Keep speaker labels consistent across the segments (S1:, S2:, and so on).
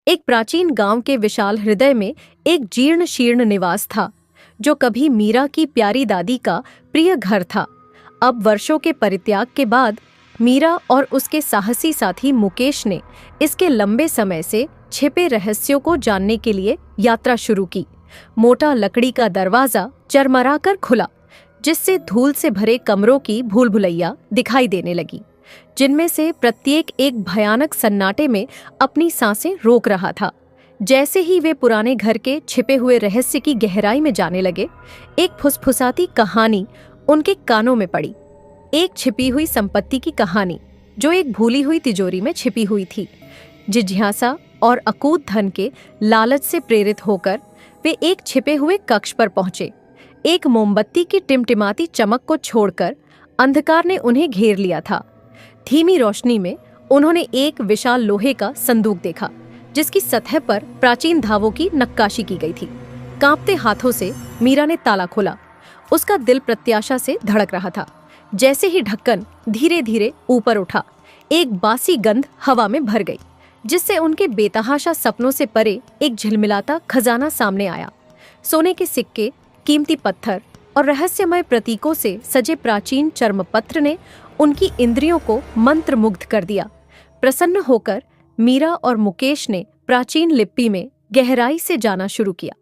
S1: एक प्राचीन गांव के विशाल हृदय में एक जीर्ण शीर्ण निवास था, जो कभी मीरा की प्यारी दादी का प्रिय घर था। अब वर्षों के परित्याग के बाद मीरा और उसके साहसी साथी मुकेश ने इसके लंबे समय से छिपे रहस्यों को जानने के लिए यात्रा शुरू की। मोटा लकड़ी का दरवाजा चरमराकर खुला, जिससे धूल से भरे कमरों की भूल भुलैया दिखाई देने लगी, जिनमें से प्रत्येक एक भयानक सन्नाटे में अपनी सांसें रोक रहा था। जैसे ही वे पुराने घर के छिपे हुए रहस्य की गहराई में जाने लगे, एक फुसफुसाती कहानी उनके कानों में पड़ी। एक छिपी हुई संपत्ति की कहानी, जो एक भूली हुई तिजोरी में छिपी हुई थी। जिज्ञासा और अकूत धन के लालच से प्रेरित होकर वे एक छिपे हुए कक्ष पर पहुंचे। एक मोमबत्ती की टिमटिमाती चमक को छोड़कर अंधकार ने उन्हें घेर लिया था। धीमी रोशनी में उन्होंने एक विशाल लोहे का संदूक देखा, जिसकी सतह पर प्राचीन धावों की नक्काशी की गई थी। कांपते हाथों से मीरा ने ताला खोला। उसका दिल प्रत्याशा से धड़क रहा था। जैसे ही ढक्कन धीरे धीरे ऊपर उठा, एक बासी गंध हवा में भर गई, जिससे उनके बेतहाशा सपनों से परे एक झिलमिलाता खजाना सामने आया। सोने के सिक्के, कीमती पत्थर और रहस्यमय प्रतीकों से सजे प्राचीन चर्मपत्र ने उनकी इंद्रियों को मंत्रमुग्ध कर दिया। प्रसन्न होकर मीरा और मुकेश ने प्राचीन लिपि में गहराई से जाना शुरू किया।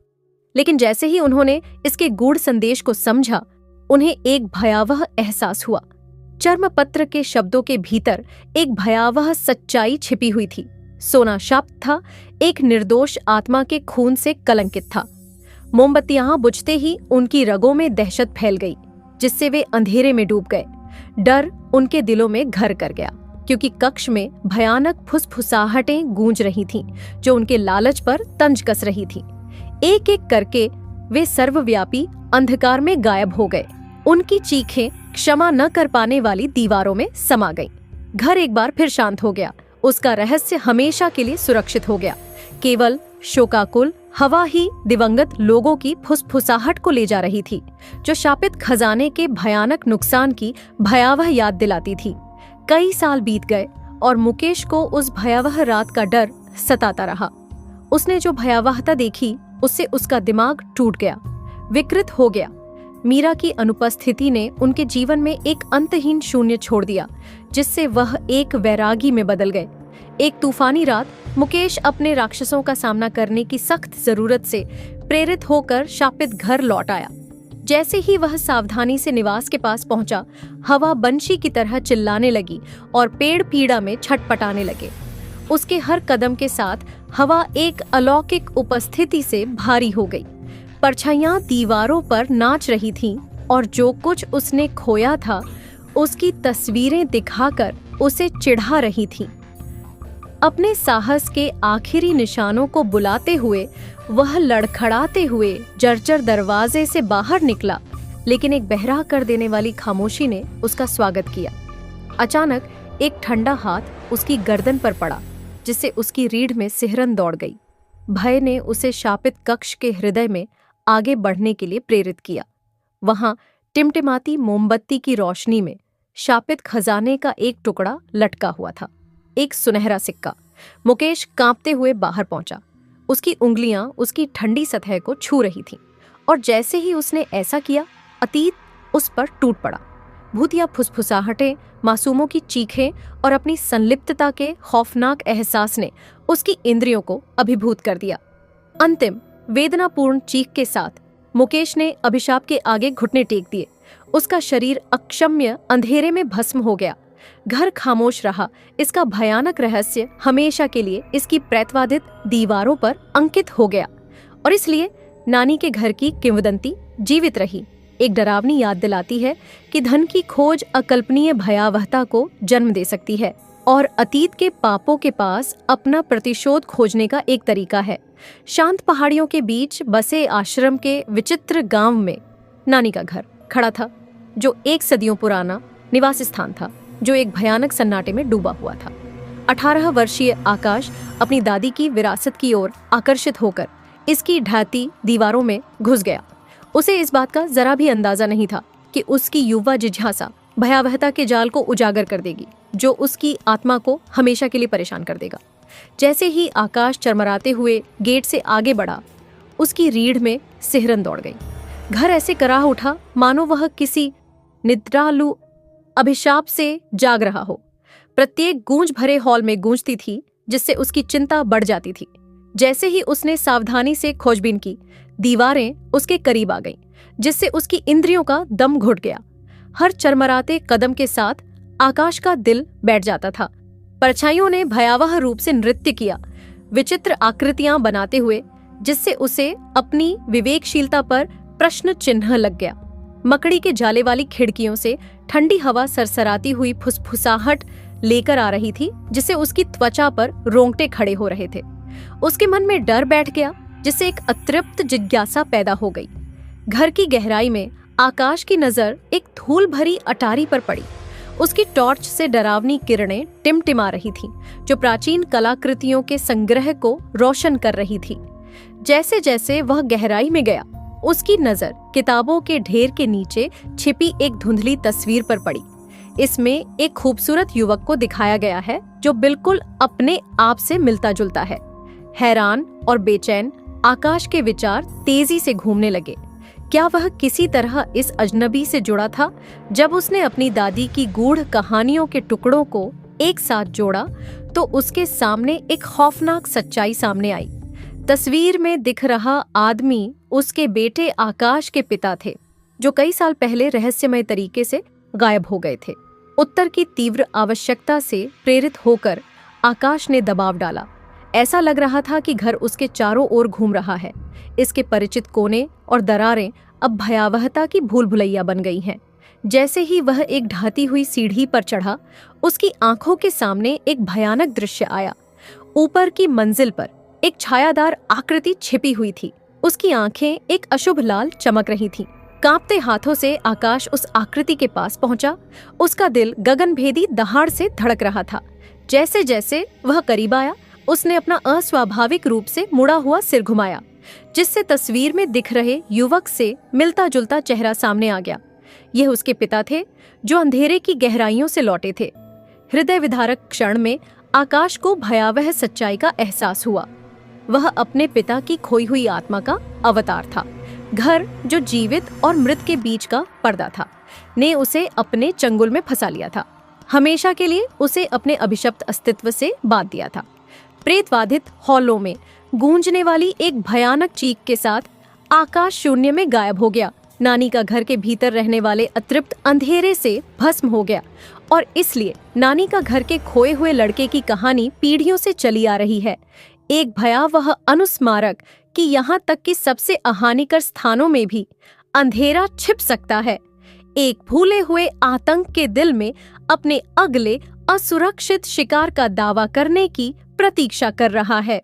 S1: लेकिन जैसे ही उन्होंने इसके गूढ़ संदेश को समझा, उन्हें एक भयावह एहसास हुआ। चर्मपत्र के शब्दों के भीतर एक भयावह सच्चाई छिपी हुई थी। सोना शाप था, एक निर्दोष आत्मा के खून से कलंकित था। मोमबत्तियां बुझते ही उनकी रगों में दहशत फैल गई, जिससे वे अंधेरे में डूब गए। डर उनके दिलों में घर कर गया, क्योंकि कक्ष में भयानक फुसफुसाहटें गूंज रही थीं, जो उनके लालच पर तंज कस रही थीं। एक एक करके वे सर्वव्यापी अंधकार में गायब हो गए। उनकी चीखें क्षमा न कर पाने वाली दीवारों में समा गईं। घर एक बार फिर शांत हो गया। उसका रहस्य हमेशा के लिए सुरक्षित हो गया। केवल शोकाकुल हवा ही दिवंगत लोगों की फुसफुसाहट को ले जा रही थी, जो शापित खजाने के भयानक नुकसान की भयावह याद दिलाती थी। कई साल बीत गए और मुकेश को उस भयावह रात का डर सताता रहा। उसने जो भयावहता देखी, उससे उसका दिमाग टूट गया, विकृत हो गया। मीरा की अनुपस्थिति ने उनके जीवन में एक अंतहीन शून्य छोड़ दिया, जिससे वह एक वैरागी में बदल गए। एक तूफानी रात मुकेश अपने राक्षसों का सामना करने की सख्त जरूरत से प्रेरित होकर शापित घर लौट आया। जैसे ही वह सावधानी से निवास के पास पहुंचा, हवा बंशी की तरह चिल्लाने लगी और पेड़ पीड़ा में छटपटाने लगे। उसके हर कदम के साथ हवा एक अलौकिक उपस्थिति से भारी हो गई। परछाइयां दीवारों पर नाच रही थीं और जो कुछ उसने खोया था, उसकी तस्वीरें दिखाकर उसे चिढ़ा रही थीं। अपने साहस के आखिरी निशानों को बुलाते हुए वह लड़खड़ाते हुए जर्जर दरवाजे से बाहर निकला, लेकिन एक बहरा कर देने वाली खामोशी ने उसका स्वागत किया। अचानक एक ठंडा हाथ उसकी गर्दन पर पड़ा, जिससे उसकी रीढ़ में सिहरन दौड़ गई। भय ने उसे शापित कक्ष के हृदय में आगे बढ़ने के लिए प्रेरित किया। वहां टिमटिमाती मोमबत्ती की रोशनी में शापित खजाने का एक टुकड़ा लटका हुआ था, एक सुनहरा सिक्का। मुकेश कांपते हुए बाहर पहुंचा। उसकी उंगलियां उसकी ठंडी सतह को छू रही थीं, और जैसे ही उसने ऐसा किया, अतीत उस पर टूट पड़ा। भूतिया फुसफुसाहटें, मासूमों की चीखें और अपनी संलिप्तता के खौफनाक एहसास ने उसकी इंद्रियों को अभिभूत कर दिया। अंतिम वेदनापूर्ण चीख के साथ मुकेश ने अभिशाप के आगे घुटने टेक दिए। उसका शरीर अक्षम्य अंधेरे में भस्म हो गया। घर खामोश रहा। इसका भयानक रहस्य हमेशा के लिए इसकी प्रेतवादित दीवारों पर अंकित हो गया, और इसलिए नानी के घर की किंवदंती जीवित रही। एक डरावनी याद दिलाती है कि धन की खोज अकल्पनीय भयावहता को जन्म दे सकती है, और अतीत के पापों के पास अपना प्रतिशोध खोजने का एक तरीका है। शांत पहाड़ियों के बीच बसे आश्रम के विचित्र गांव में नानी का घर खड़ा था, जो एक सदियों पुराना निवास स्थान था, जो एक भयानक सन्नाटे में डूबा हुआ था। 18 वर्षीय आकाश अपनी दादी की विरासत की ओर आकर्षित होकर इसकी ढाती दीवारों में घुस गया। उसे इस बात का जरा भी अंदाजा नहीं था कि उसकी युवा जिज्ञासा भयावहता के जाल को उजागर कर देगी, जो उसकी आत्मा को हमेशा के लिए परेशान कर देगा। जैसे ही आकाश चरमराते हुए गेट से आगे बढ़ा, उसकी रीढ़ में सिहरन दौड़ गई। घर ऐसे कराह उठा मानो वह किसी निद्रालु अभिशाप से जाग रहा हो। प्रत्येक गूंज भरे हॉल में गूंजती थी, जिससे उसकी चिंता बढ़ जाती थी। जैसे ही उसने सावधानी से खोजबीन की, दीवारें उसके करीब आ गईं, जिससे उसकी इंद्रियों का दम घुट गया। हर चरमराते कदम के साथ आकाश का दिल बैठ जाता था। परछाइयों ने भयावह रूप से नृत्य किया, विचित्र आकृतियां बनाते हुए, जिससे उसे अपनी विवेकशीलता पर प्रश्न चिन्ह लग गया। मकड़ी के जाले वाली खिड़कियों से ठंडी हवा सरसराती हुई फुसफुसाहट लेकर आ रही थी, जिससे उसकी त्वचा पर रोंगटे खड़े हो रहे थे। उसके मन में डर बैठ गया, जिससे एक अतृप्त जिज्ञासा पैदा हो गई। घर की गहराई में आकाश की नजर एक धूल भरी अटारी पर पड़ी। उसकी टॉर्च से डरावनी किरणें टिमटिमा रही थीं, जो प्राचीन कलाकृतियों के संग्रह को रोशन कर रही थी। जैसे जैसे वह गहराई में गया, उसकी नजर किताबों के ढेर के नीचे छिपी एक धुंधली तस्वीर पर पड़ी। इसमें एक खूबसूरत युवक को दिखाया गया है, जो बिल्कुल अपने आप से मिलता जुलता है। हैरान और बेचैन आकाश के विचार तेजी से घूमने लगे। क्या वह किसी तरह इस अजनबी से जुड़ा था? जब उसने अपनी दादी की गूढ़ कहानियों के टुकड़ों को एक साथ जोड़ा, तो उसके सामने एक खौफनाक सच्चाई सामने आई। तस्वीर में दिख रहा आदमी उसके बेटे आकाश के पिता थे, जो कई साल पहले रहस्यमय तरीके से गायब हो गए थे। उत्तर की तीव्र आवश्यकता से प्रेरित होकर आकाश ने दबाव डाला। ऐसा लग रहा था कि घर उसके चारों ओर घूम रहा है। इसके परिचित कोने और दरारें अब भयावहता की भूल भुलैया बन गई हैं। जैसे ही वह एक ढाती हुई सीढ़ी पर चढ़ा, उसकी आंखों के सामने एक भयानक दृश्य आया। ऊपर की मंजिल पर एक छायादार आकृति छिपी हुई थी। उसकी आंखें एक अशुभ लाल चमक रही थीं। कांपते हाथों से आकाश उस आकृति के पास पहुंचा। उसका दिल गगनभेदी दहाड़ से धड़क रहा था। जैसे जैसे वह करीब आया, उसने अपना अस्वाभाविक रूप से मुड़ा हुआ सिर घुमाया, जिससे तस्वीर में दिख रहे युवक से मिलता जुलता चेहरा सामने आ गया। यह उसके पिता थे, जो अंधेरे की गहराइयों से लौटे थे। हृदय विदारक क्षण में आकाश को भयावह सच्चाई का एहसास हुआ। वह अपने पिता की खोई हुई आत्मा का अवतार था। घर, जो जीवित और मृत के बीच का पर्दा था, ने उसे अपने चंगुल में फंसा लिया था। हमेशा के लिए उसे अपने अभिशप्त अस्तित्व से बांध दिया था। प्रेतवाधित हॉलों में गूंजने वाली एक भयानक चीख के साथ आकाश शून्य में गायब हो गया। नानी का घर के भीतर रहने वाले अतृप्त अंधेरे से भस्म हो गया, और इसलिए नानी का घर के खोए हुए लड़के की कहानी पीढ़ियों से चली आ रही है। एक भयावह अनुस्मारक कि यहाँ तक कि सबसे अहानिकर स्थानों में भी अंधेरा छिप सकता है। एक भूले हुए आतंक के दिल में अपने अगले असुरक्षित शिकार का दावा करने की प्रतीक्षा कर रहा है।